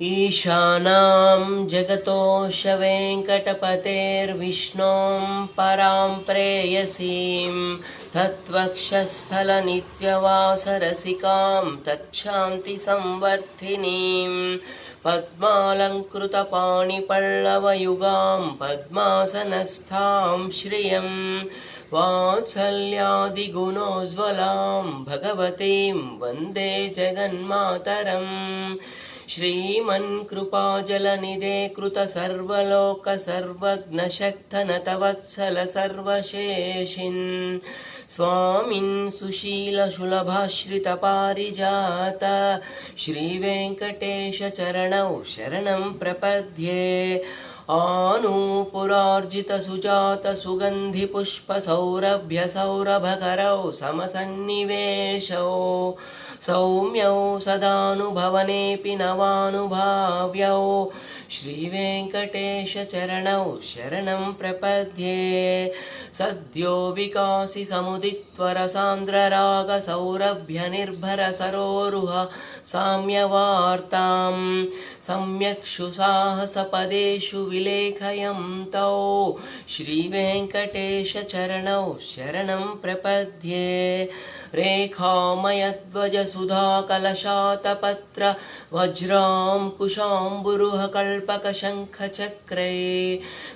ईशानां जगतोऽश वेङ्कटपतेर्विष्णों परां प्रेयसीं तत्त्वक्षस्थलनित्यवासरसिकां तच्छान्तिसंवर्धिनीं पद्मालङ्कृतपाणिपल्लवयुगां पद्मासनस्थां श्रियं वात्सल्यादिगुणोज्ज्वलां भगवतीं वन्दे जगन्मातरम् श्रीमन्कृपाजलनिधे कृतसर्वलोकसर्वज्ञशक्तनतवत्सल सर्वशेषिन् स्वामिन् सुशीलशुलभाश्रितपारिजात श्रीवेङ्कटेशचरणौ शरणं प्रपद्ये आनूपुरार्जितसुजातसुगन्धिपुष्पसौरभ्यसौरभकरौ समसन्निवेशौ सौम्यौ सदानुभवनेऽपि नवानुभाव्यौ श्रीवेङ्कटेशचरणौ शरणं प्रपद्ये सद्यो विकासि समुदित्वरसान्द्ररागसौरभ्यनिर्भरसरोरुह साम्यवार्तां सम्यक्षु साहसपदेषु विलेखयन्तौ श्रीवेङ्कटेशचरणौ शरणं प्रपद्ये रेखामयध्वजसुधाकलशातपत्र वज्राङ्कुशाम्बुरुह कल्पकशङ्खचक्रै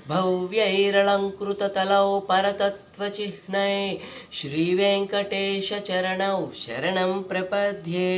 भव्यैरलङ्कृततलौ परतत्त्वचिह्नै श्रीवेङ्कटेशचरणौ शरणं प्रपद्ये।